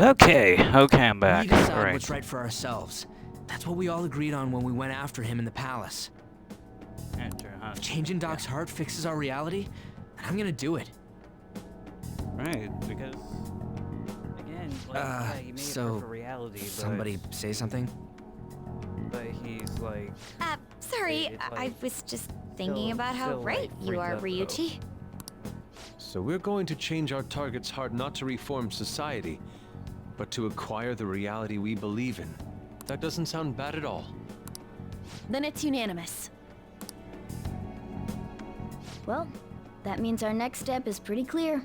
Okay, I'm back. We decide Alright. what's right for ourselves. That's what we all agreed on when we went after him in the palace. Enter, huh? If changing Doc's heart fixes our reality, then I'm gonna do it. Right, because again, like, yeah, he made so it for reality, but Somebody say something? but he's like, Sorry, It's I like was just thinking still- about how still, right like, you freaked are, out, though. Ryuchi. So we're going to change our target's heart not to reform society, but to acquire the reality we believe in. That doesn't sound bad at all. Then it's unanimous. Well, that means our next step is pretty clear.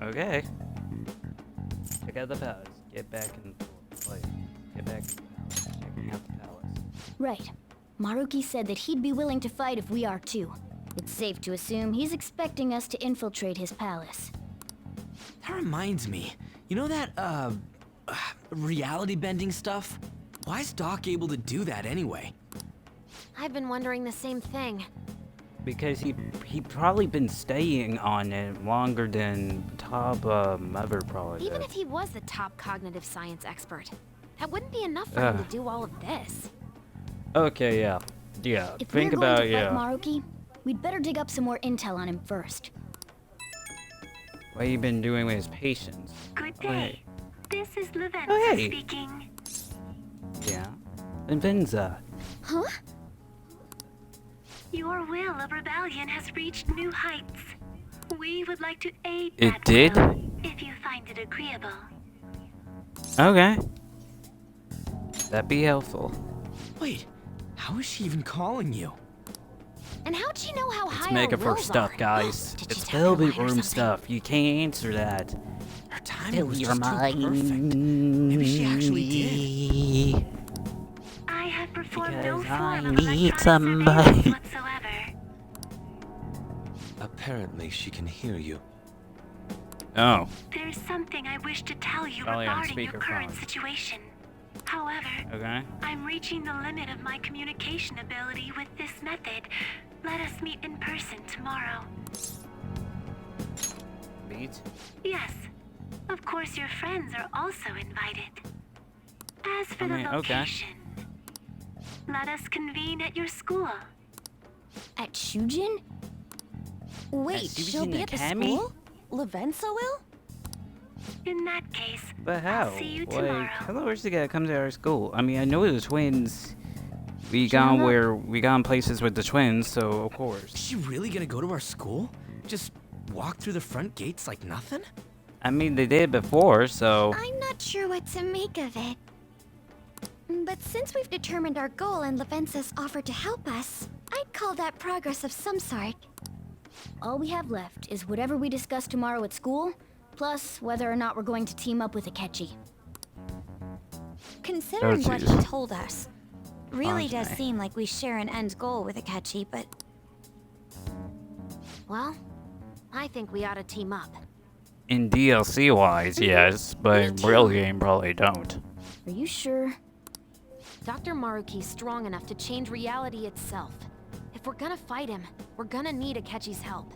okay. Check out the palace. Get back in, like, get back in the palace. Checking out the palace. Right. Maruki said that he'd be willing to fight if we are too. It's safe to assume he's expecting us to infiltrate his palace. That reminds me. You know that, reality bending stuff? Why is Doc able to do that anyway? I've been wondering the same thing. Because he probably been staying on it longer than top ever probably. Even did. if he was the top cognitive science expert, that wouldn't be enough for him to do all of this. Okay, yeah. If Think we're going about to fight Maruki, we'd better dig up some more intel on him first. what he been doing with his patients. Good day. This is Lavenza Oh, hey. speaking. Yeah. And Venza. Huh? Your will of rebellion has reached new heights. We would like to aid It that did? will, if you find it agreeable. Okay. That'd be helpful. Wait, how is she even calling you? And how'd you know how Let's high make our it for wills stuff, are? guys. Did she It's tell your velvet mind or room something? stuff. You can't answer that. Her timing was just too perfect. Maybe she actually did. I have performed no Because form I of need electronic somebody. surveillance whatsoever. Apparently, she can hear you. Oh. There's something I wish to tell you Probably on regarding your current speakerphone. situation. However, Okay. I'm reaching the limit of my communication ability with this method. Let us meet in person tomorrow. Beat. Yes. Of course, your friends are also invited. As for I the mean, okay. location, let us convene at your school. At Shujin? Wait, Shujin she'll be at the Academy? school? Lavenza will? In that case, But how? see you Like, tomorrow. how the worst gotta come to our school? I mean, I know the twins. We Gianna? gone places with the twins, so of course. Is she really gonna go to our school? Just walk through the front gates like nothing? I mean, they did before, so. I'm not sure what to make of it. But since we've determined our goal and Lavenza's offered to help us, I'd call that progress of some sort. All we have left is whatever we discuss tomorrow at school, plus whether or not we're going to team up with Akechi. Considering what he jeez. told us, really does Honestly. seem like we share an end goal with Akechi, but... Well, I think we ought to team up. In DLC wise, yes, but in too. real game, probably don't. Are you sure? Dr. Maruki's strong enough to change reality itself. If we're gonna fight him, we're gonna need Akechi's help.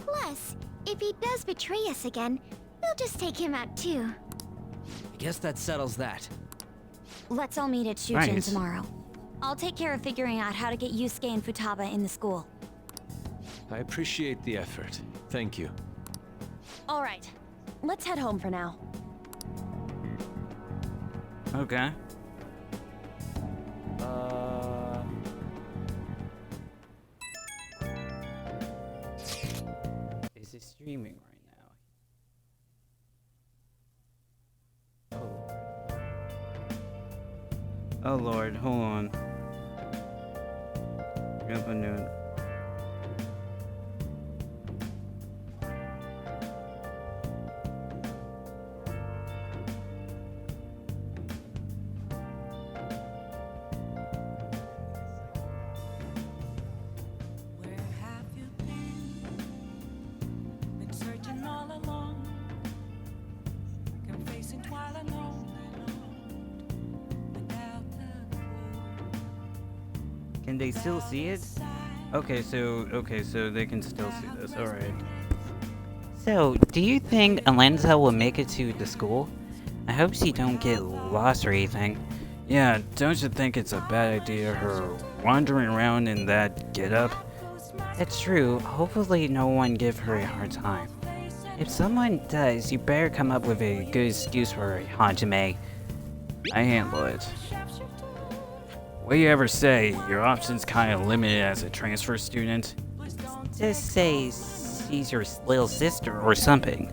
Plus, if he does betray us again, we'll just take him out too. I guess that settles that. Let's all meet at Shujin Nice. tomorrow. I'll take care of figuring out how to get Yusuke and Futaba in the school. I appreciate the effort. Thank you. All right, let's head home for now. Okay. Is it streaming right now? Oh Lord, hold on. Yep, I knew it. Where have you been? Been searching all along, confessing while alone without the clue. Can they still see it? Okay, so they can still see this. All right. So, do you think Alenza will make it to the school? I hope she don't get lost or anything. Yeah, don't you think it's a bad idea her wandering around in that getup? That's true. Hopefully no one give her a hard time. If someone does, you better come up with a good excuse for her, Hajime. I handle it. What do you ever say? Your options kind of limited as a transfer student? Just say she's your little sister or something.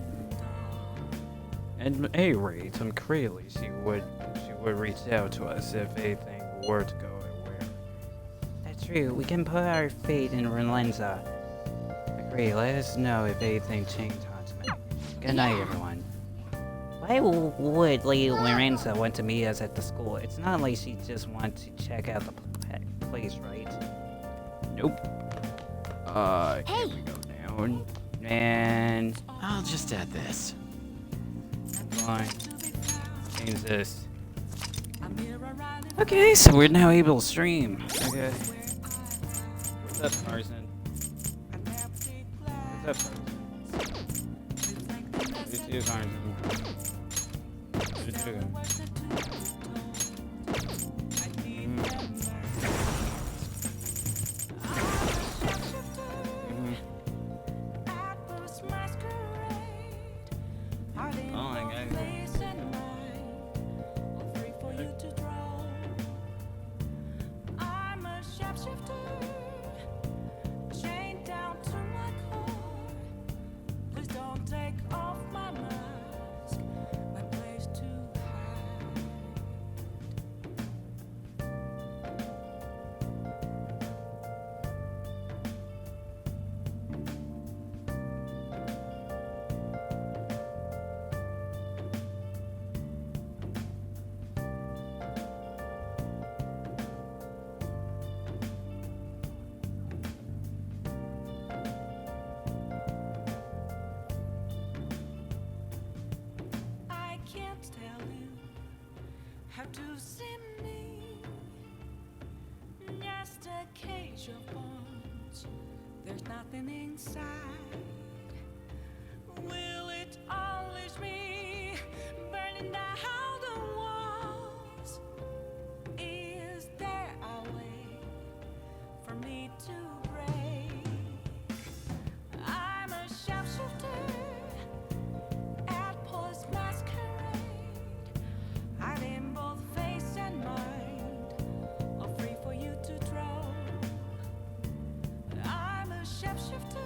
At any rate, I'm clearly she would reach out to us if anything were to go away. That's true. We can put our faith in Relenza. Agree. Let us know if anything changed, Hajime. Good night, everyone. Why would Lady Lorenza want to meet us at the school? It's not like she just wants to check out the place, right? Nope. Here we go down. And I'll just add this. fine. Change this. Okay, so we're now able to stream. Okay. What's up, Tarzan? What's up, Tarzan? You too, Tarzan. You too. Oh my god. I can't tell you how to see me. Just a cage of bones. There's nothing inside. Will it always be burning down the walls? Is there a way for me to break? I'm a sharpshooter at Paul's masquerade. Hiding both face and mind, all free for you to draw. I'm a sharpshooter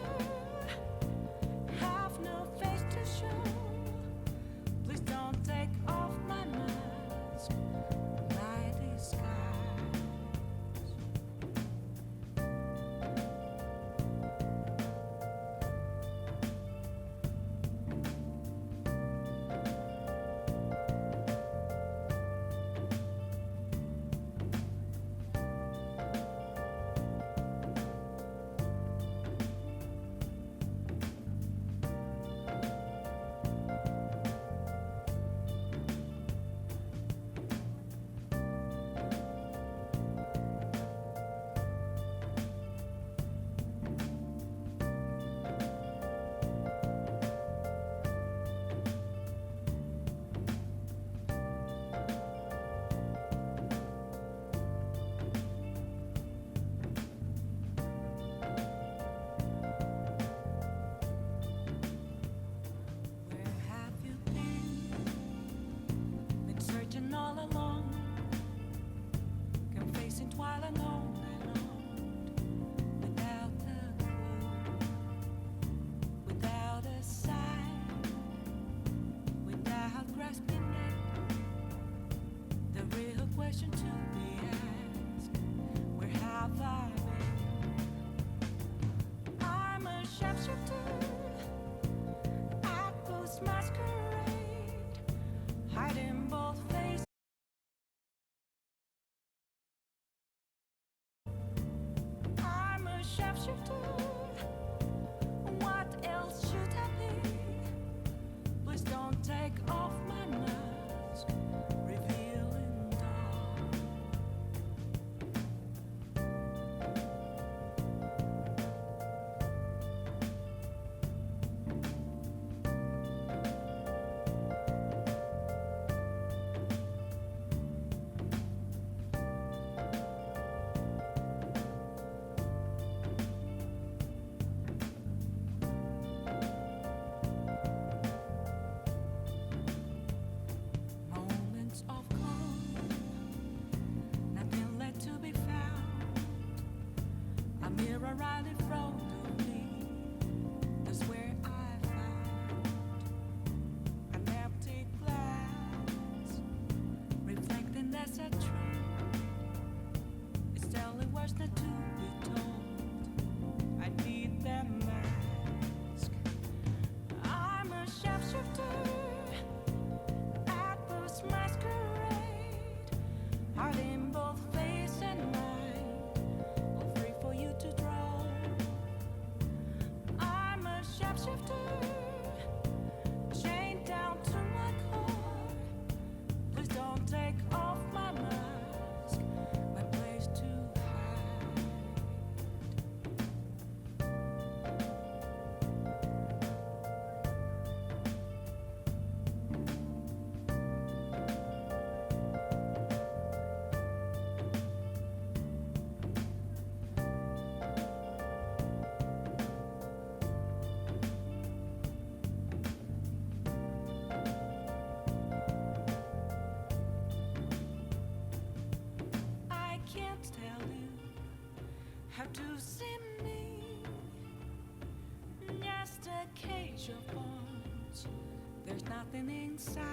There's nothing inside.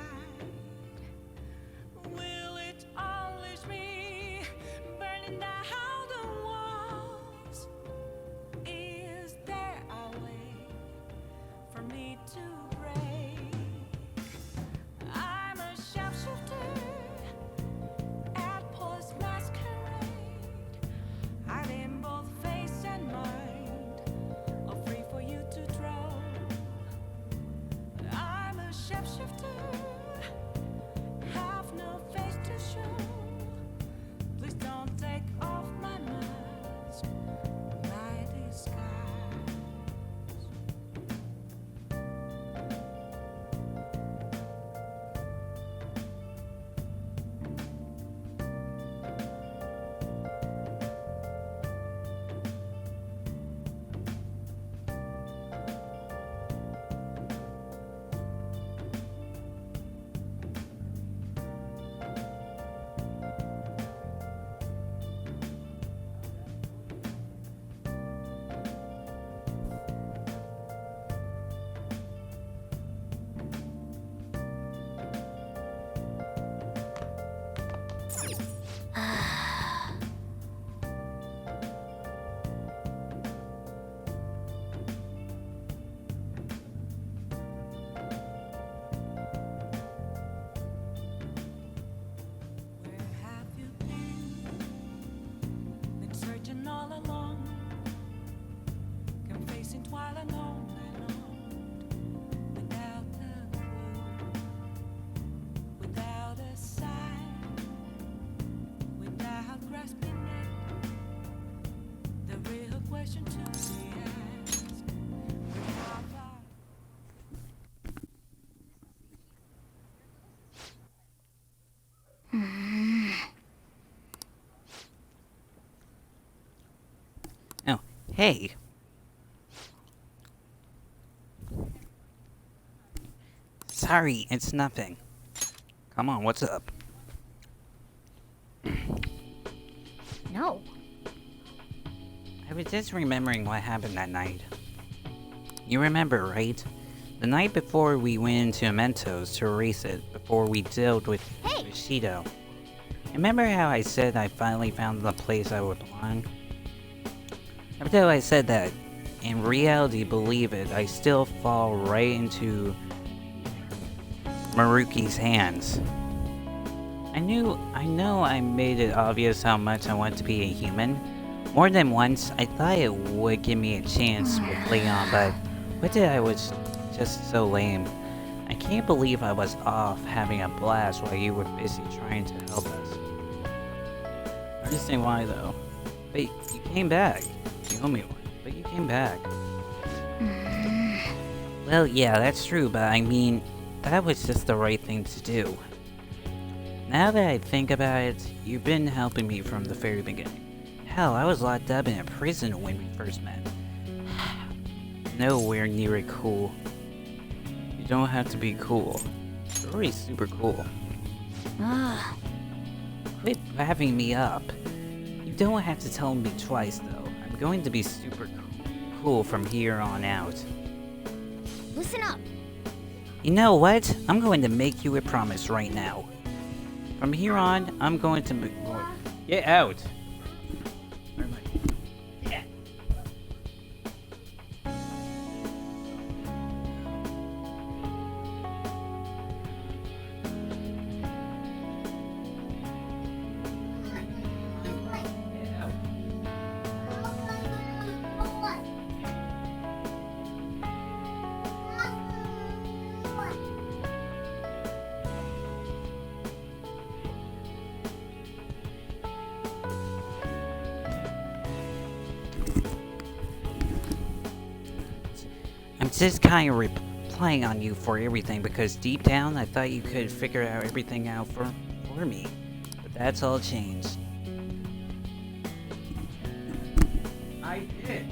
Will it unleash me, burning down the walls? Is there a way for me to break? I'm a sharpshooter at Post Masquerade, hiding both face and mind, all free for you to draw. I'm a shapeshifter, have no face to show. Please don't take off my mask, my disguise. Where have you been searching all along, confessing twilight on and on, without a clue, without a sign, without grasping it. The real question to be asked: where have I? Oh, hey. Sorry, it's nothing. Come on, what's up? No. I was just remembering what happened that night. You remember, right? The night before we went into Mentos to erase it, before we dealt with Hey! Bushido. Remember how I said I finally found the place I would belong? After I said that, in reality, believe it, I still fall right into Maruki's hands. I know I made it obvious how much I want to be a human. More than once, I thought it would give me a chance with Leon, but what did I was just so lame. I can't believe I was off having a blast while you were busy trying to help us. I understand why though. But you came back. You owe me one, but you came back. Well, yeah, that's true, but I mean, that was just the right thing to do. Now that I think about it, you've been helping me from the very beginning. Hell, I was locked up in a prison when we first met. Nowhere near it cool. You don't have to be cool. You're already super cool. Ah, Quit laughing me up. You don't have to tell me twice, though. I'm going to be super cool from here on out. listen up. You know what? I'm going to make you a promise right now. From here on, I'm going to get out. Where am I? Yeah. Get out. I'm just kind of relying on you for everything because deep down I thought you could figure out everything out for me. But that's all changed. I did.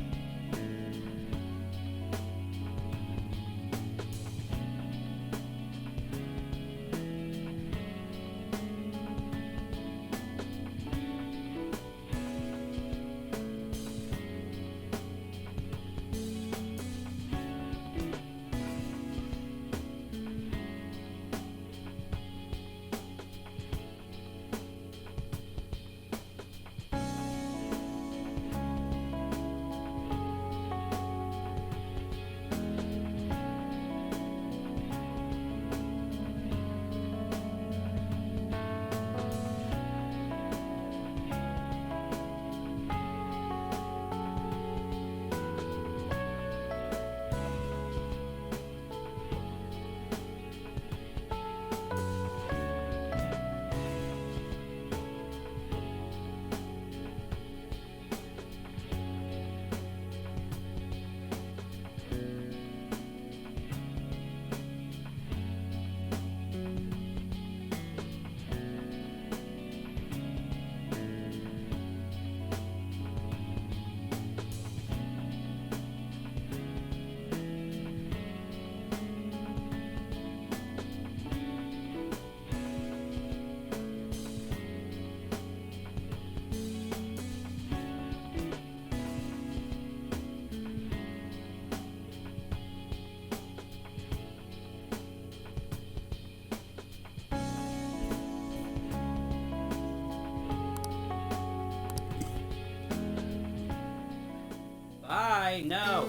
Kai, no!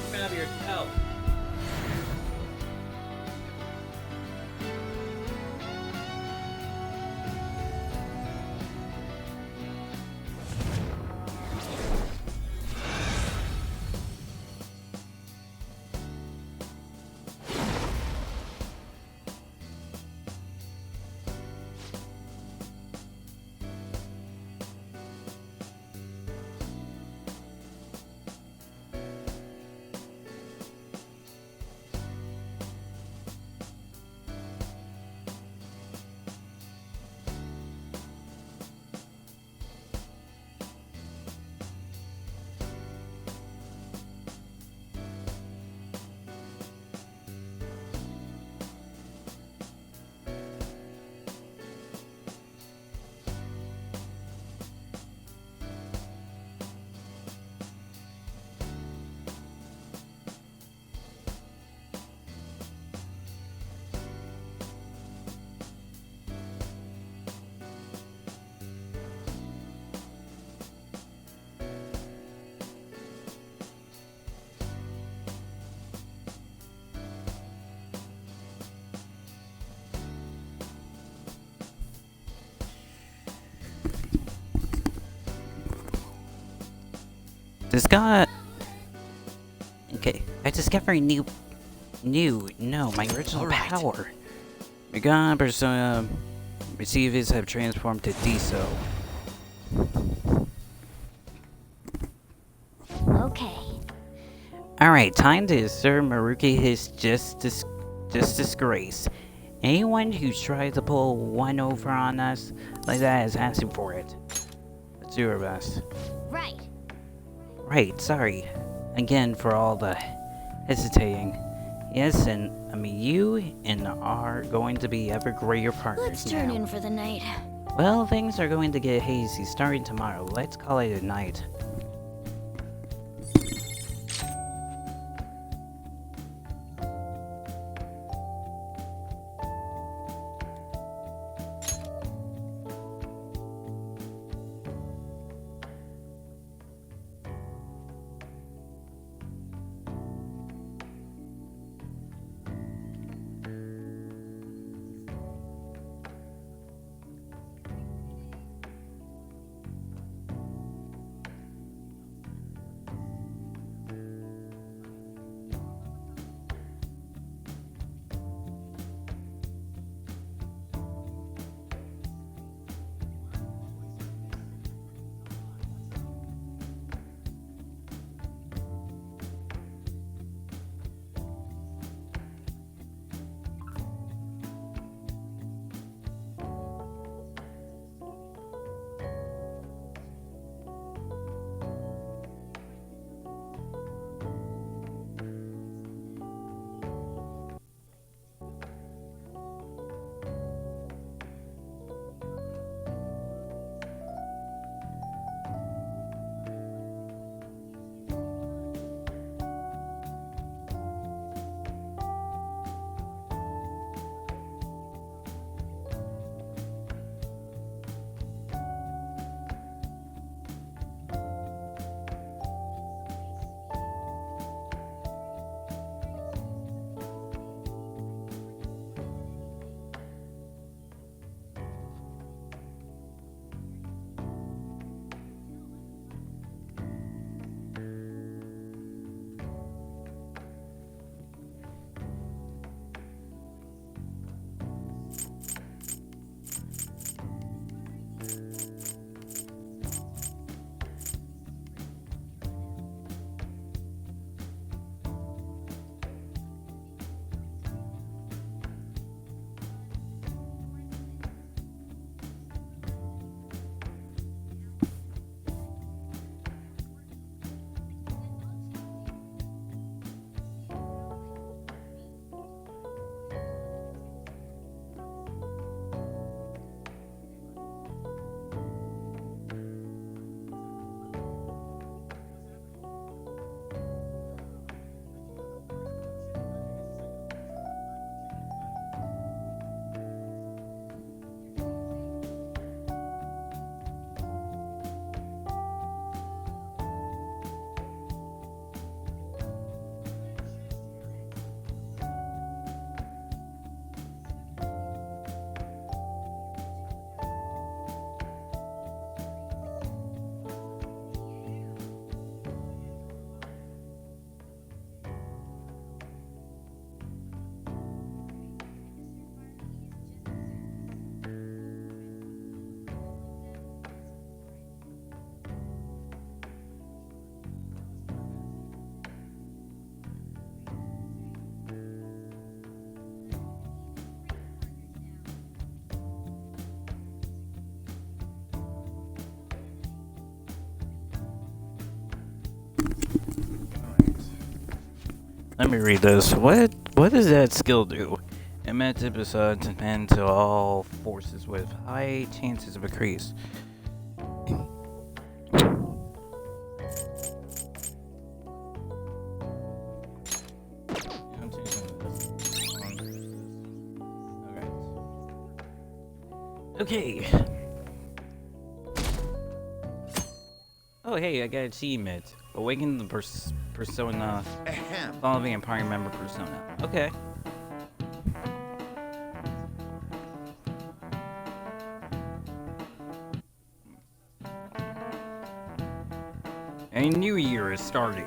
Open up yourself! Okay, I discovered my original Alright. power. My god persona receivers have transformed to Deso. Okay. Alright, time to serve Maruki his just disgrace. Anyone who tries to pull one over on us like that is asking for it. The two of us. Right. Right, sorry. Again for all the hesitating. Yes, and I mean you and are going to be ever greater partners Let's turn now. in for the night. Well, things are going to get hazy starting tomorrow. Let's call it a night. Let me read this. What does that skill do? Emit episodes depend to all forces with high chances of increase. Okay. Oh hey, I got achievement. Awaken the persona following a party member persona. Okay. A new year is starting.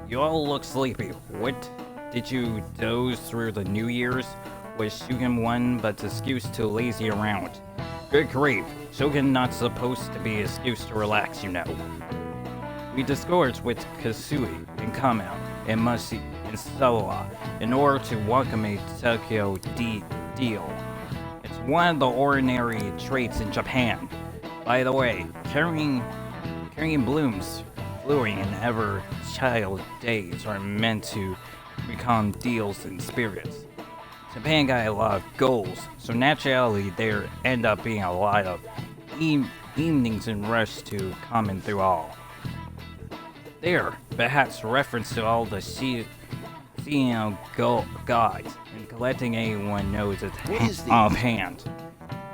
You all look sleepy. What? Did you doze through the New Year's? Was Shugen one but excuse to lazy around? Good grief. Shogun not supposed to be an excuse to relax, you know. We discouraged with Kasui and Kamau and Mushi and Soa in order to welcome a Tokyo deal. It's one of the ordinary traits in Japan. By the way, carrying blooms, flowing in ever child days are meant to become deals and spirits. Japan got a lot of goals, so naturally there end up being a lot of evenings and rush to comment through all. There, perhaps reference to all the seeing gods and collecting anyone knows it offhand.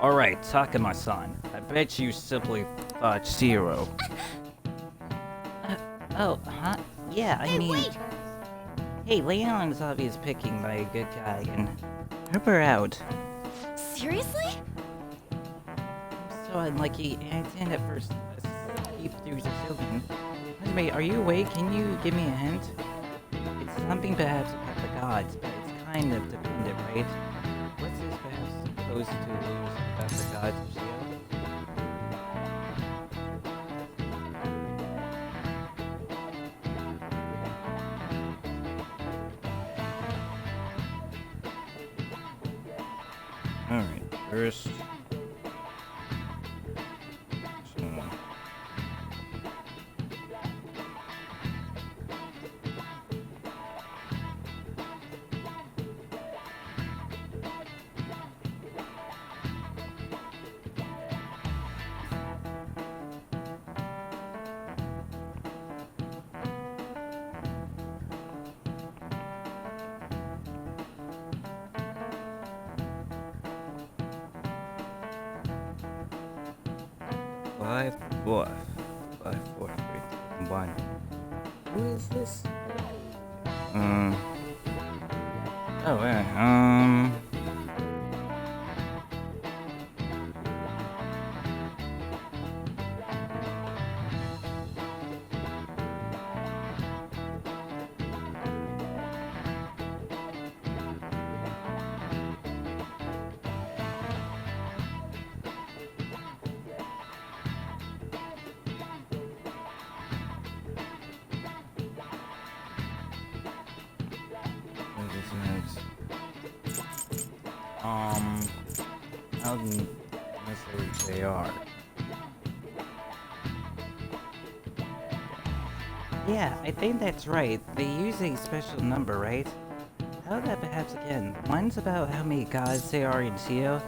Alright, Takuma-san, I bet you simply thought Shiro. Oh, huh? Yeah, I mean... Wait! Hey, Leon's obviously picking by a good guy and help her out. Seriously? I'm so unlucky, and I didn't at first sleep through the children. Anyway, are you awake? Can you give me a hint? It's something perhaps about the gods, but it's kind of dependent, right? What's this perhaps supposed to lose about the gods of Shield? Alright, first... Five, four, 3, 1. Who is this? Oh, yeah, how necessarily they are. Yeah, I think that's right. They use a special number, right? How that perhaps again? One's about how many gods there are in Shio.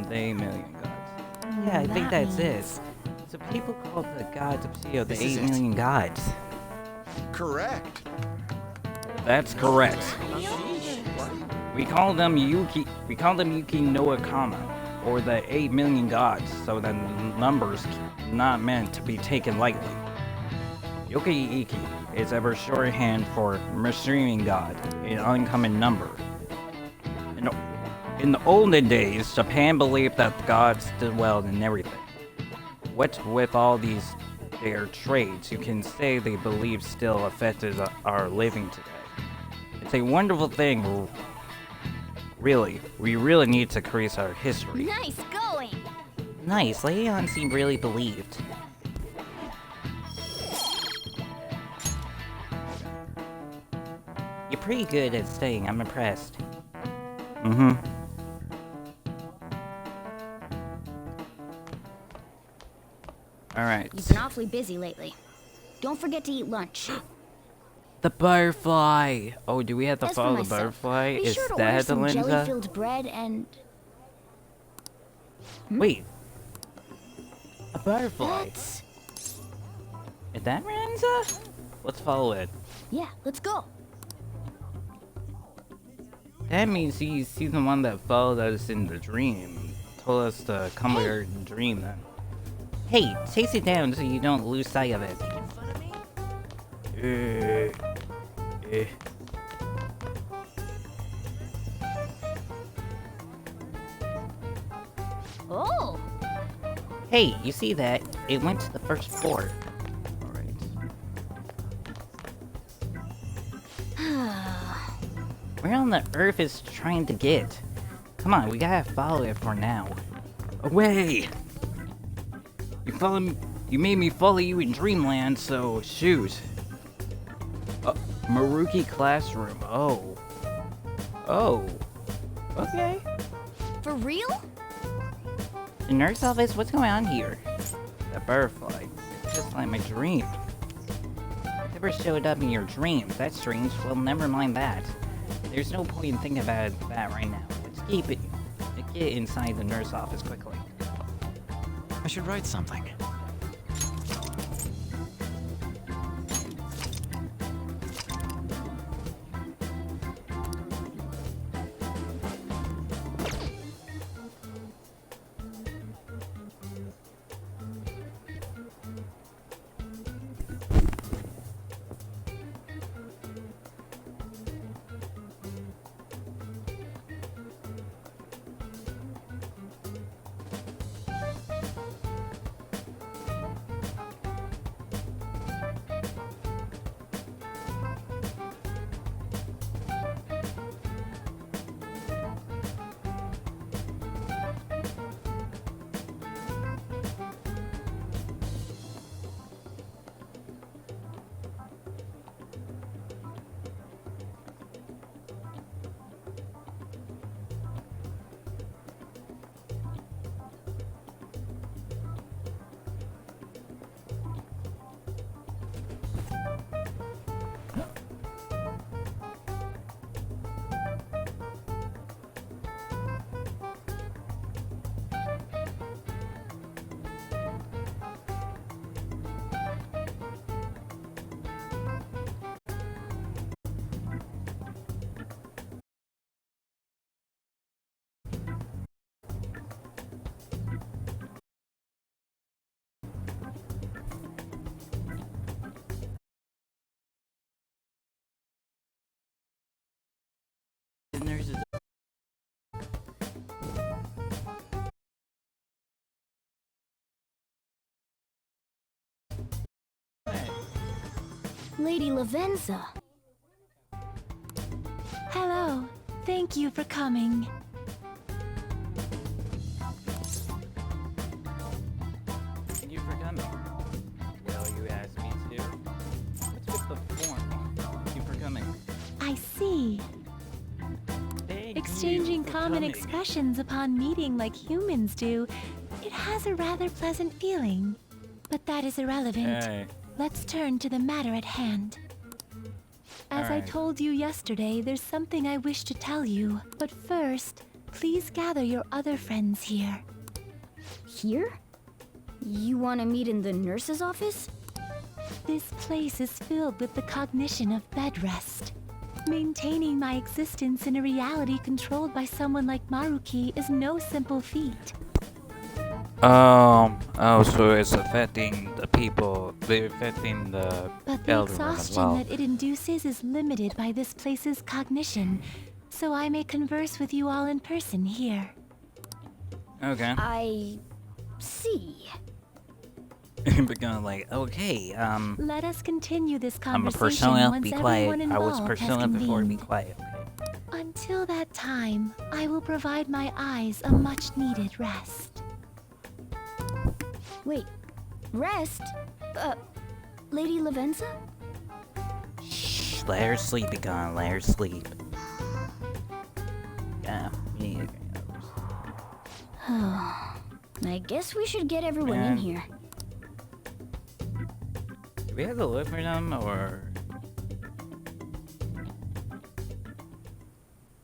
The 8 million gods. Yeah, I think that's it. So people call the gods of Shio the 8 million gods. Correct. That's correct. We call them Yuki no Akama, or the 8 million gods, so the numbers not meant to be taken lightly. Yoki Iki is ever shorthand for Machine God, an uncommon number. In the olden days, Japan believed that the gods dwelled in everything. What with all these their traits, you can say they believe still affected our living today. It's a wonderful thing. Really, we really need to increase our history. Nice going! Nice, Leon seemed really believed. You're pretty good at staying, I'm impressed. Alright. You've been awfully busy lately. Don't forget to eat lunch. The butterfly! Oh, do we have to As for follow the myself, butterfly? be Is sure to order that the some Lenza? jelly-filled bread and... Wait. A butterfly. That's... Is that Lenza? Let's follow it. Yeah, let's go. That means he's the one that followed us in the dream. Told us to come here and dream then. Hey, chase it down so you don't lose sight of it. Oh! Hey, you see that? It went to the first floor. Alright. Where on the earth is trying to get? Come on, we gotta follow it for now. Away! You made me follow you in Dreamland, so shoot. Maruki classroom. Oh. Oh. Okay. For real? The nurse office? What's going on here? That butterfly. It's just like my dream. It never showed up in your dreams. That's strange. Well, never mind that. There's no point in thinking about that right now. Let's keep it. Get inside the nurse office quickly. I should write something. The nurse is Lady Lavenza. Hello. Thank you for coming. Thank you for coming. Well, you asked me to. What's with the form? Thank you for coming. I see. Thank Exchanging you for common coming. expressions upon meeting like humans do, it has a rather pleasant feeling. But that is irrelevant. Hey. Let's turn to the matter at hand. As I Alright. told you yesterday, there's something I wish to tell you. But first, please gather your other friends here. Here? You want to meet in the nurse's office? This place is filled with the cognition of bed rest. Maintaining my existence in a reality controlled by someone like Maruki is no simple feat. Oh, so it's affecting the people, they're affecting the But the elderly as exhaustion well. that it induces is limited by this place's cognition, so I may converse with you all in person here. Okay. I... see. But kind of like, okay, Let us continue this I'm a conversation persona, once be quiet. everyone I was involved has persona before, be convened. quiet, okay? Until that time, I will provide my eyes a much-needed rest. Wait. Rest? Lady Lavenza? Shh, let her sleep, be gone, let her sleep. Yeah, we need to get others. I guess we should get everyone in Man. here. Do we have to look for them, or?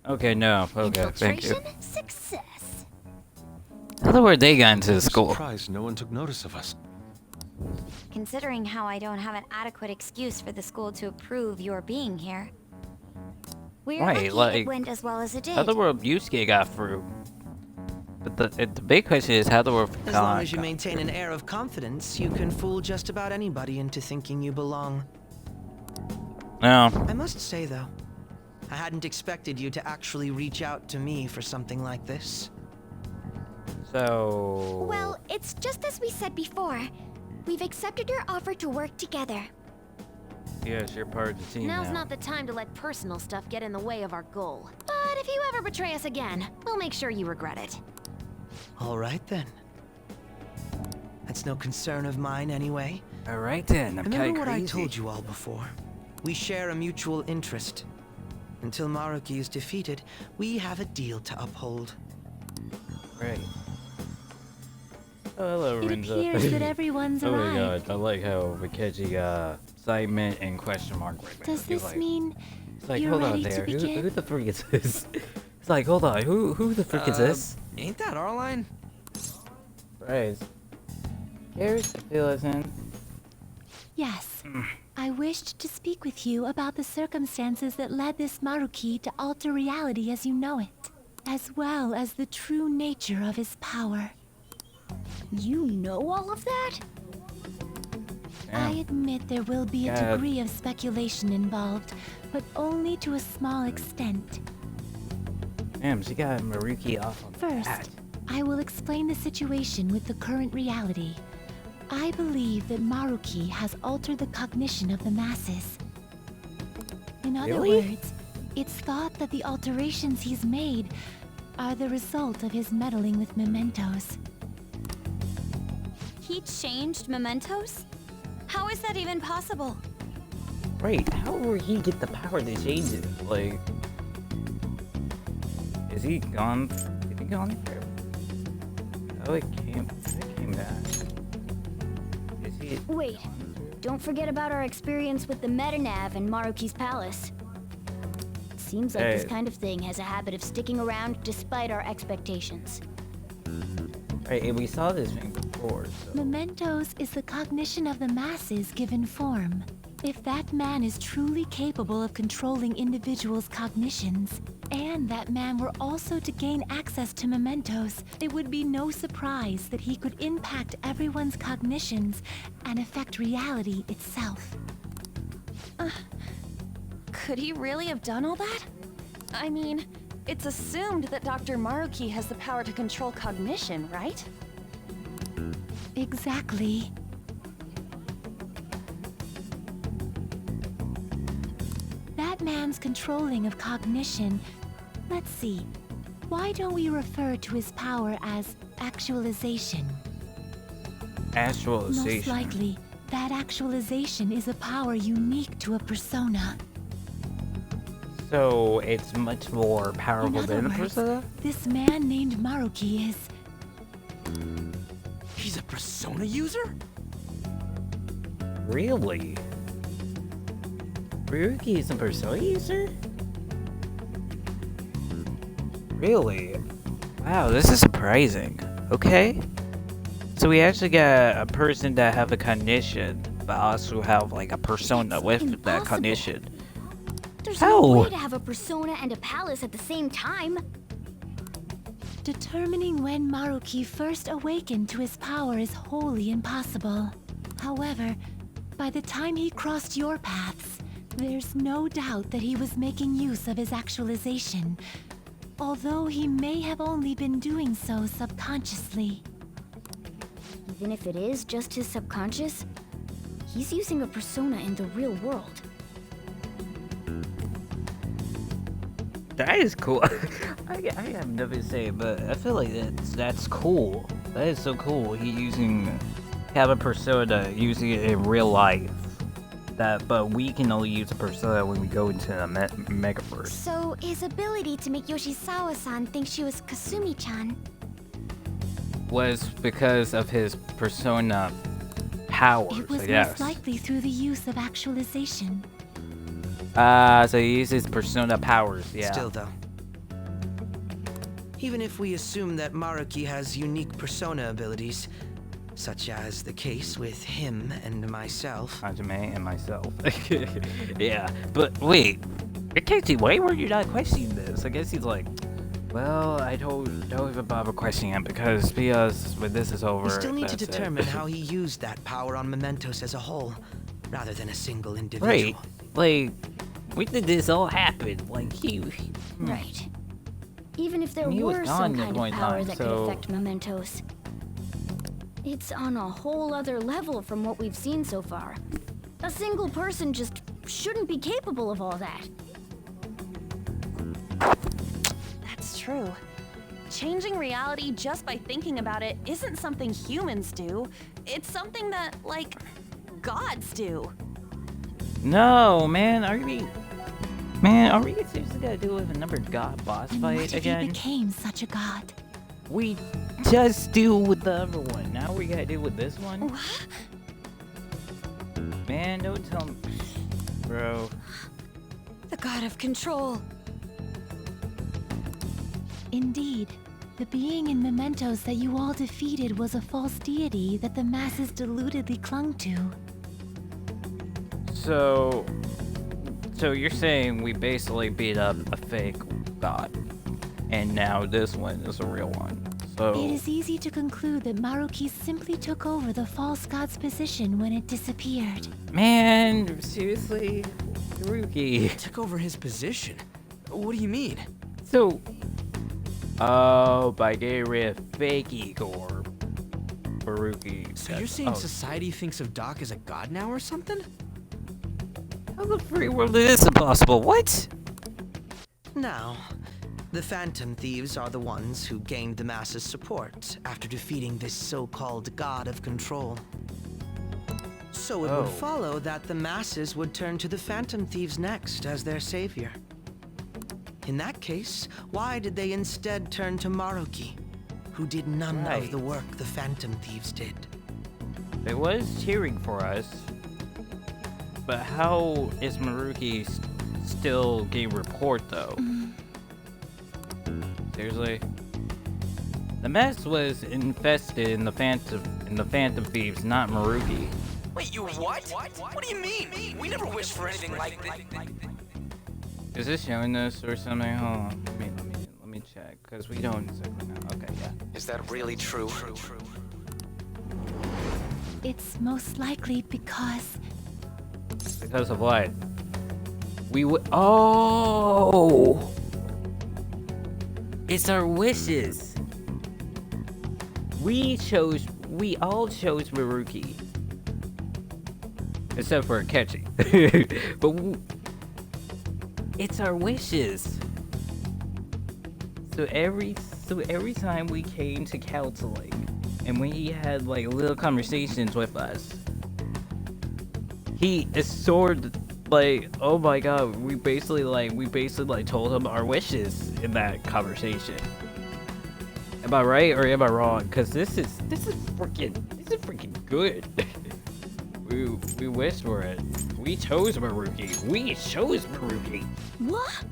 Okay, no. Okay, thank you. Infiltration success. How were they got into the I'm school? surprised no one took notice of us. Considering how I don't have an adequate excuse for the school to approve your being here. We're Right, lucky like, it went as well as it did. How the world Yusuke got through? But the big question is how the world As long as you maintain an air of confidence, you can fool just about anybody into thinking you belong. No. I must say, though, I hadn't expected you to actually reach out to me for something like this. So. Well, it's just as we said before. We've accepted your offer to work together. Yes, you're part of the team Now's now. not the time to let personal stuff get in the way of our goal. But if you ever betray us again, we'll make sure you regret it. All right, then. That's no concern of mine, anyway. All right then. I'm kind Remember of what crazy. I told you all before? We share a mutual interest. Until Maruki is defeated, we have a deal to uphold. Right. Oh, hello, It Rinza. appears that everyone's Oh my arrived. god, I like how Vikechi got excitement and question mark right there. Does He's this like, mean it's like, you're hold on ready to there. Who begin? the freak is this? It's like, hold on, who the freak is this? Ain't that Arline? Right. Here's the listen. Yes. I wished to speak with you about the circumstances that led this Maruki to alter reality as you know it, as well as the true nature of his power. You know all of that? I admit there will be a God. degree of speculation involved, but only to a small extent. Damn, she got Maruki off on that. First, I will explain the situation with the current reality. I believe that Maruki has altered the cognition of the masses. In other Really? words, it's thought that the alterations he's made are the result of his meddling with mementos. He changed mementos? How is that even possible? Wait, how will he get the power to change it? Like, is he gone? Is he gone forever? Oh, it came back. Is he? Wait, don't forget about our experience with the Metanav and Maruki's palace. It seems like this Hey. kind of thing has a habit of sticking around despite our expectations. Right, and we saw this thing before, so. Mementos is the cognition of the masses given form. If that man is truly capable of controlling individuals' cognitions, and that man were also to gain access to mementos, it would be no surprise that he could impact everyone's cognitions and affect reality itself. Could he really have done all that? I mean, it's assumed that Dr. Maruki has the power to control cognition, right? Exactly. That man's controlling of cognition. Let's see. Why don't we refer to his power as actualization? Most Actualization. likely, that actualization is a power unique to a persona. So it's much more In powerful other than a words, persona? this man named Maruki is... He's a persona user? Really? Maruki is a persona user? Really? Wow, this is surprising. Okay. So we actually got a person that have a cognition, but also have like a persona That's with that impossible. cognition. There's How? no way to have a persona and a palace at the same time. Determining when Maruki first awakened to his power is wholly impossible. However, by the time he crossed your paths, there's no doubt that he was making use of his actualization, although he may have only been doing so subconsciously. Even if it is just his subconscious, he's using a persona in the real world. That is cool. I have nothing to say, but I feel like that's cool. That is so cool. Have a persona using it in real life. But we can only use a persona when we go into the megaverse. So, his ability to make Yoshizawa-san think she was Kasumi-chan. Was because of his persona powers, It was I most guess. likely through the use of actualization. So he uses persona powers, yeah. Still, though. Even if we assume that Maruki has unique persona abilities, such as the case with him and myself. Hajime and myself. Yeah, but wait. Itachi, why were you not questioning this? I guess he's like, well, I don't even bother questioning it because when this is over, We still need to that's it." determine how he used that power on Mementos as a whole, rather than a single individual. Right, like, when did this all happen? Like, he Right. Even if there He was were gone some at kind one of power time, that so- could affect mementos, it's on a whole other level from what we've seen so far. A single person just shouldn't be capable of all that. That's true. Changing reality just by thinking about it isn't something humans do. It's something that, like, gods do. No, man, are we seriously gonna do with another god boss And what fight if he again? became such a god? We just do with the other one. Now we gotta do with this one? Man, don't tell me. Bro. The god of control. Indeed, the being in Mementos that you all defeated was a false deity that the masses deludedly clung to. So you're saying we basically beat up a fake god, and now this one is a real one. So It is easy to conclude that Maruki simply took over the false god's position when it disappeared. man, seriously, Haruki. Took over his position. What do you mean? So, by getting rid of fake Igor, Haruki. So you're saying society thinks of Doc as a god now or something? How the free world is impossible? What? Now, the Phantom Thieves are the ones who gained the masses' support after defeating this so-called god of control. So it Oh. would follow that the masses would turn to the Phantom Thieves next as their savior. In that case, why did they instead turn to Maruki, who did none Right. of the work the Phantom Thieves did? It was cheering for us, but how is Maruki still getting report though? Seriously? The mess was infested in the Phantom Thieves, not Maruki. Wait, you what? What do you mean? We never wished for anything like this. Is this showing us or something? Hold on. Let me check, because we don't exactly know. Okay, yeah. Is that really true? It's most likely because Because of what? Oh! It's our wishes! We all chose Maruki. Except for Akechi. But it's our wishes. So every time we came to counseling, and when he had like little conversations with us, he assured like, oh my god, we basically told him our wishes in that conversation. Am I right or am I wrong? Cause this is freaking good. we wished for it. We chose Maruki. What?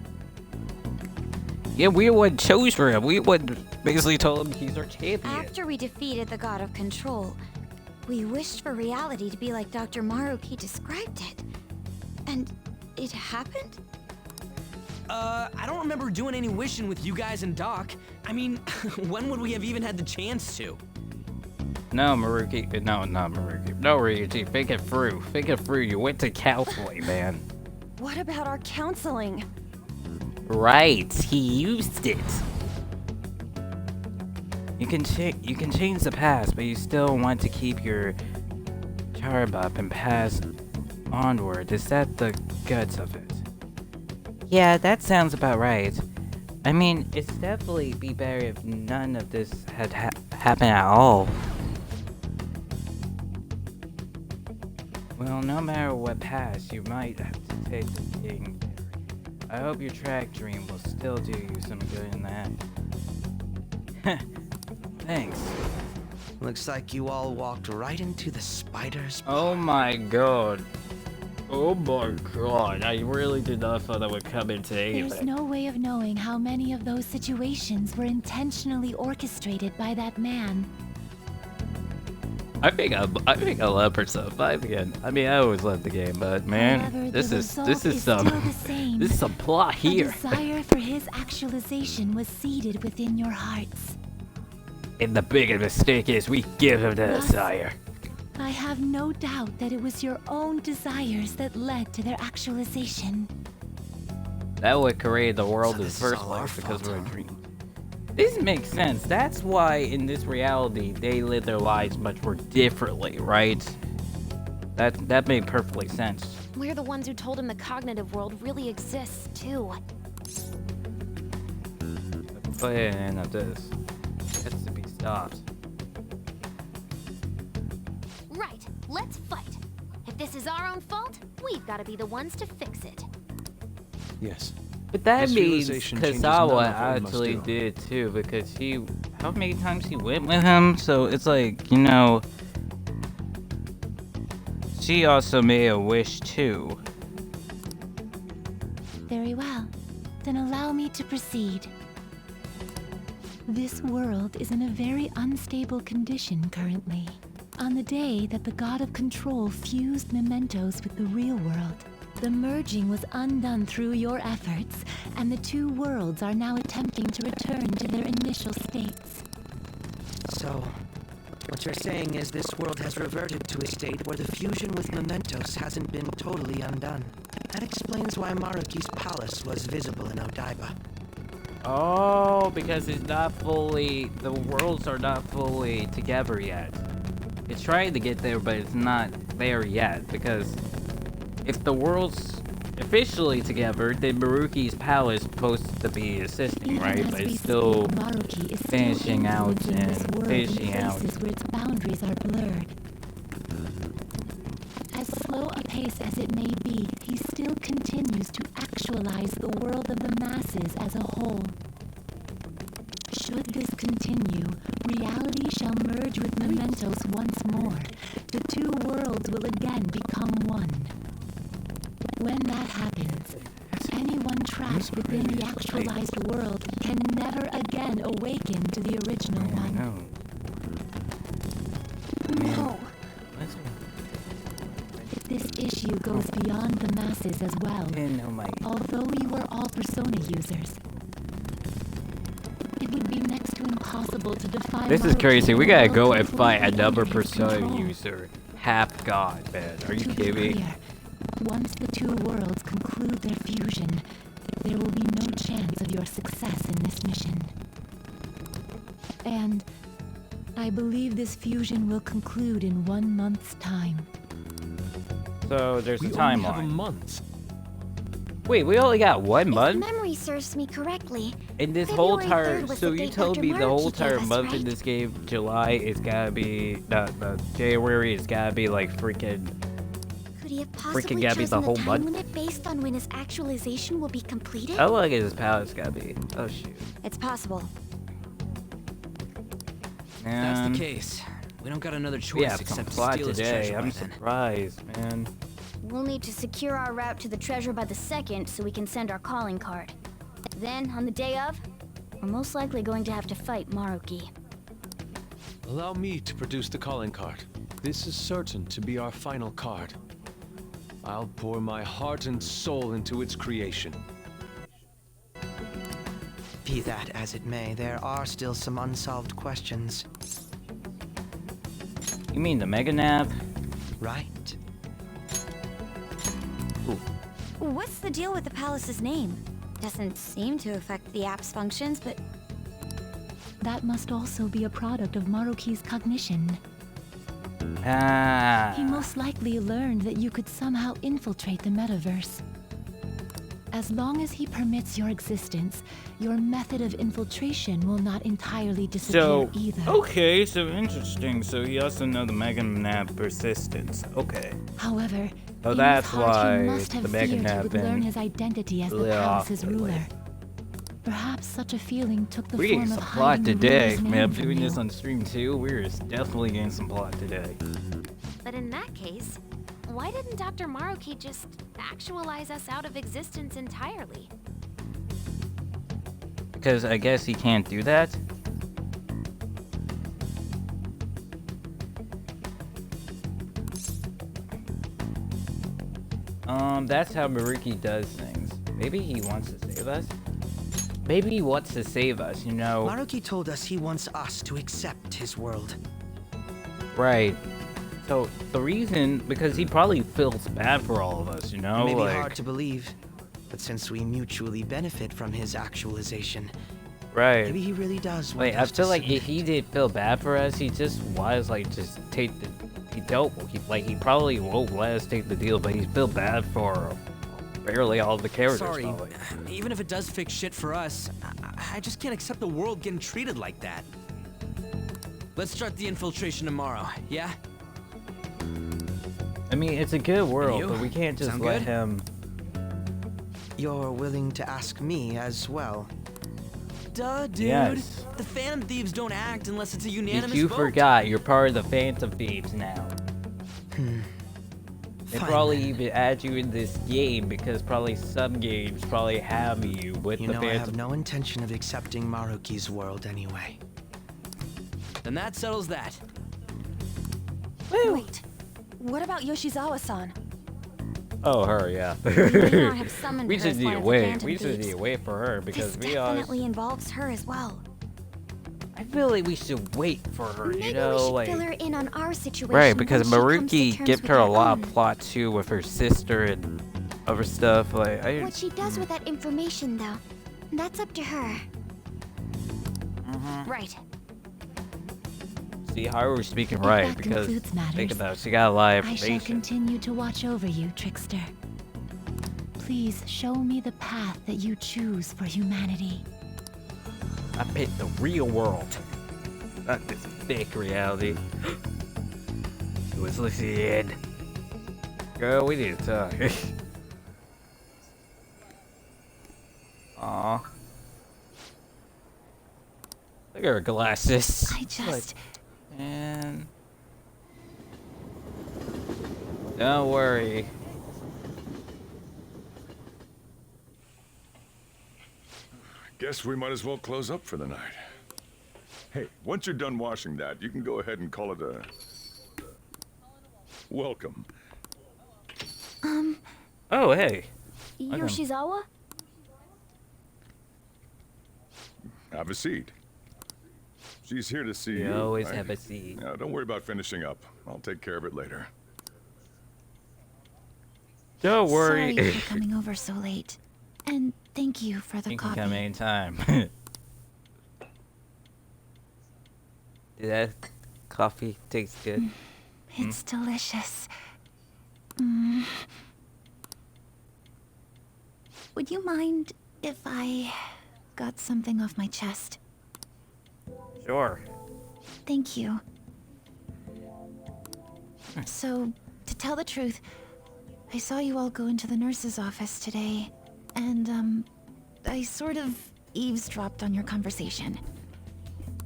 Yeah, we would chose for him. We would basically told him he's our champion. After we defeated the god of control, we wished for reality to be like Dr. Maruki described it. And it happened? I don't remember doing any wishing with you guys and Doc. I mean, when would we have even had the chance to? No, Maruki. No, not Maruki. No, Ryuji. Think it through. You went to counseling, man. What about our counseling? Right. He used it. You can change the past, but you still want to keep your charm up and pass onward. Is that the guts of it? Yeah, that sounds about right. I mean, it's definitely be better if none of this had happened at all. Well, no matter what passed, you might have to take the king. I hope your track dream will still do you some good in that. Thanks. Looks like you all walked right into the spider's Oh my god. Oh my god, I really did not thought that would come into There's anything. no way of knowing how many of those situations were intentionally orchestrated by that man. I think I love Persona 5 again. I mean, I always loved the game, but man, However, this the is result some still the same. this is some plot here. A desire for his actualization was seated within your hearts. And the bigger mistake is we give him the Thus- desire. I have no doubt that it was your own desires that led to their actualization. That would create the world So in the this is first all our place because fault, we're a huh? dream. This makes sense. That's why in this reality they live their lives much more differently, right? That made perfectly sense. We're the ones who told him the cognitive world really exists, too. The plan of this has to be stopped. Right, let's fight. If this is our own fault, we've got to be the ones to fix it. Yes. But that This means realization changes none of Kazawa what we must actually do. did too, because how many times he went with him? So it's like, you know, she also made a wish too. Very well. Then allow me to proceed. This world is in a very unstable condition currently. On the day that the God of Control fused mementos with the real world, the merging was undone through your efforts, and the two worlds are now attempting to return to their initial states. So, what you're saying is this world has reverted to a state where the fusion with mementos hasn't been totally undone. That explains why Maruki's palace was visible in Odaiba. Oh, because it's not fully, the worlds are not fully together yet. It's trying to get there, but it's not there yet, because if the world's officially together, then Maruki's palace is supposed to be assisting, Even right? as But we it's still speak, Maruki is still finishing out influencing this and world finishing in out. places where its boundaries are blurred. As slow a pace as it may be, he still continues to actualize the world of the masses as a whole. Should this continue, reality shall merge with mementos once more. The two worlds will again become one. When that happens, anyone trapped within the actualized world can never again awaken to the original I one. know. No. If this issue goes beyond the masses as well, although you are all Persona users, it would be next to impossible to define. This is crazy. We gotta go and completely fight another under his Persona control. user. Half god, man. Are you To be kidding me? clear, once the two worlds conclude their fusion, there will be no chance of your success in this mission. And I believe this fusion will conclude in 1 month's time. So there's We a only have a timeline. month. Wait, we only got 1 If month? memory serves me correctly, In this whole February 3rd entire, was so the you date told Dr. me the whole Maruki gave entire us, month in right? this game, July, is gotta be, the January is gotta be like freaking, could he have possibly gotta be chosen the whole time month? limit based on when his actualization will be completed? how long is this palace gotta be? Oh shoot. It's possible. That's Man, the case. We don't got another choice we have some except to plot steal his today. treasure I'm by then. surprised, man. We'll need to secure our route to the treasure by the 2nd so we can send our calling card. Then, on the day of, we're most likely going to have to fight Maruki. Allow me to produce the calling card. This is certain to be our final card. I'll pour my heart and soul into its creation. Be that as it may, there are still some unsolved questions. You mean the Mega Nav? Right. What's the deal with the palace's name? Doesn't seem to affect the app's functions, but That must also be a product of Maruki's cognition. Ah. He most likely learned that you could somehow infiltrate the metaverse. As long as he permits your existence, your method of infiltration will not entirely disappear So, either. okay, so interesting. So he also know the Mega Nav persistence. Okay. However, So in that's his heart, why he must have the Mega feared he Nav would been learn his identity as the lit off palace's lately. ruler. Perhaps such a feeling took the We form getting of some plot hiding the today. ruler's Man, name I'm from doing you. this on stream too. We're definitely getting some plot today. But in that case, why didn't Dr. Maruki just actualize us out of existence entirely? Because I guess he can't do that. That's how Maruki does things. Maybe he wants to save us? Maybe he wants to save us, you know? Maruki told us he wants us to accept his world. Right. So, the reason, because he probably feels bad for all of us, you know? It may be like, hard to believe, but since we mutually benefit from his actualization, right. maybe he really does want Wait, I us feel to like submit. if he did feel bad for us, he just was like, just take the, he probably won't let us take the deal, but he feel bad for barely all the characters. Sorry, probably. even if it does fix shit for us, I just can't accept the world getting treated like that. Let's start the infiltration tomorrow, yeah? I mean, it's a good world, you? but we can't just Sound let good? him. You're willing to ask me as well. Duh, dude. Yes. The Phantom Thieves don't act unless it's a If unanimous you vote. forgot, you're part of the Phantom Thieves now. They Fine probably then. even add you in this game because probably some games probably have you with You the know, I have Phantom. no intention of accepting Maruki's world anyway. Then that settles that. Wait, what about Yoshizawa-san? Oh, her, yeah. We may not have summoned We her should as need one to of the wait. Phantom We should Thieves. need to wait for her This because we are. definitely involves her as well. I feel like we should wait for her. Maybe You know, we should like. fill her in on our situation. Right, because when she comes to Maruki terms gives with her a her lot own. of plot too with her sister and other stuff. Like, What she does with that information, though, that's up to her. Right. see how we're speaking If right that because concludes matters, think about it, she got a lot of I shall information. continue to watch over you, trickster. Please show me the path that you choose for humanity. I picked the real world, not this fake reality. It was listening. Girl, we need to talk. Aw. Look at her glasses. I just... And don't worry. Guess we might as well close up for the night. Hey, once you're done washing that, you can go ahead and call it a welcome. Oh, hey. Yoshizawa? Have a seat. She's here to see you. You always right? have a seat. Now, don't worry about finishing up. I'll take care of it later. Don't worry. Sorry for coming over so late. And thank you for the You can coffee. come anytime. Did that coffee taste good? It's delicious. Would you mind if I got something off my chest? Sure. Thank you. So, to tell the truth, I saw you all go into the nurse's office today, and, I sort of eavesdropped on your conversation.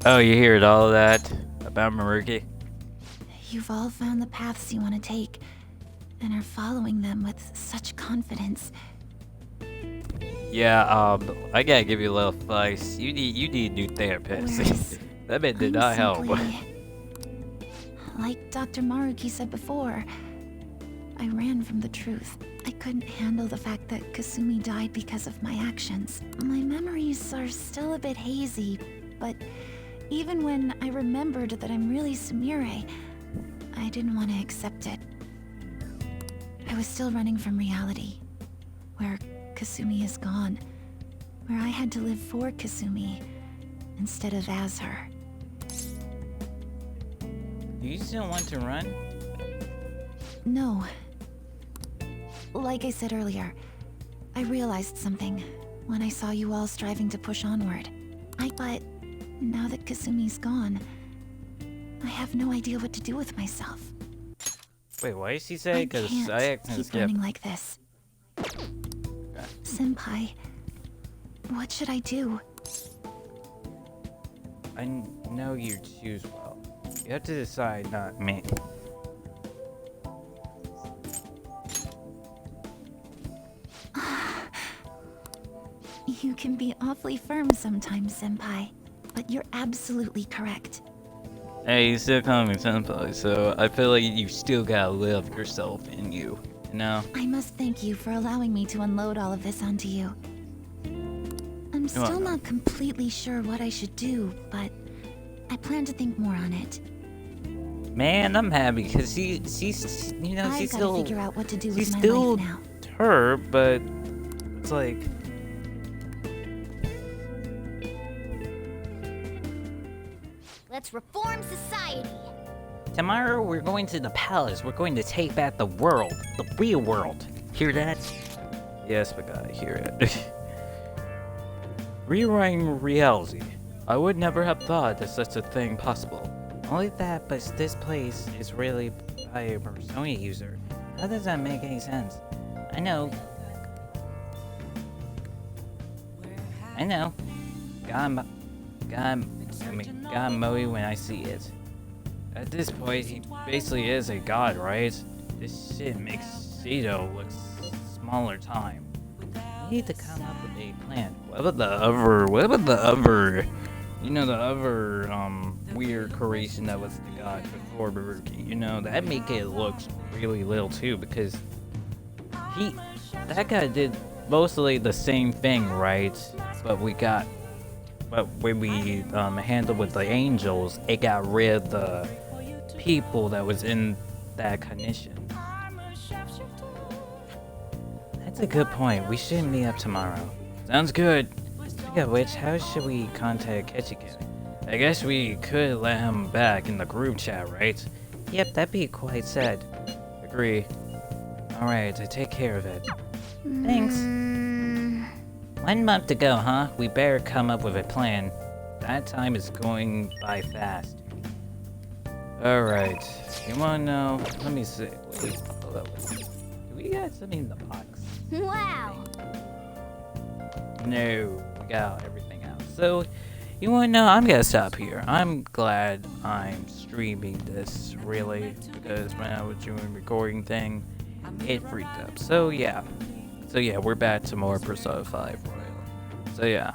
Oh, you heard all of that about Maruki? You've all found the paths you want to take, and are following them with such confidence. Yeah, I gotta give you a little advice. You need a new therapist. Whereas That man did I'm not help. simply- Like Dr. Maruki said before, I ran from the truth. I couldn't handle the fact that Kasumi died because of my actions. My memories are still a bit hazy, but even when I remembered that I'm really Sumire, I didn't want to accept it. I was still running from reality, where Kasumi is gone, where I had to live for Kasumi instead of as her. Do you still want to run? No. Like I said earlier, I realized something when I saw you all striving to push onward. But now that Kasumi's gone, I have no idea what to do with myself. Wait, why did she say? I Because can't I accidentally keep skipped. running like this. Senpai, What should I do? I know you choose well. You have to decide, not me. You can be awfully firm sometimes, Senpai. But you're absolutely correct. Hey, you still call me senpai, so I feel like you still gotta live yourself in you, you know? I must thank you for allowing me to unload all of this onto you. I'm still not completely sure what I should do, but I plan to think more on it. Man, I'm happy because she's you know, I've she's gotta still figure out what to do she's with my still life now. her, but it's like Let's reform society. tomorrow we're going to the palace. We're going to take back the world, the real world. Hear that? Yes, but I hear it. Rewriting reality. I would never have thought that such a thing possible. Only that, but this place is really by a Persona user. How does that make any sense? I know. God Moe when I see it. At this point, he basically is a god, right? This shit makes Cedo look smaller time. We need to come up with a plan. What about the other, you know, the other, weird creation that was the god before Baruki? You know, that make it look really little too, because that guy did mostly the same thing, right? But when we handled with the angels, it got rid of the people that was in that condition. That's a good point. We should meet up tomorrow. Sounds good. Speaking of which, how should we contact Ketchikan? I guess we could let him back in the group chat, right? Yep, that'd be quite sad. Agree. Alright, I take care of it. Thanks. 1 month to go, huh? We better come up with a plan. That time is going by fast. Alright. You wanna know? Let me see. Wait, hold up. Do we got something in the box? Wow. No, we got everything out. So, you wanna know? I'm gonna stop here. I'm glad I'm streaming this, really, because when I was doing recording thing, it freaked up. So yeah, we're back to more Persona 5 Royal. So yeah,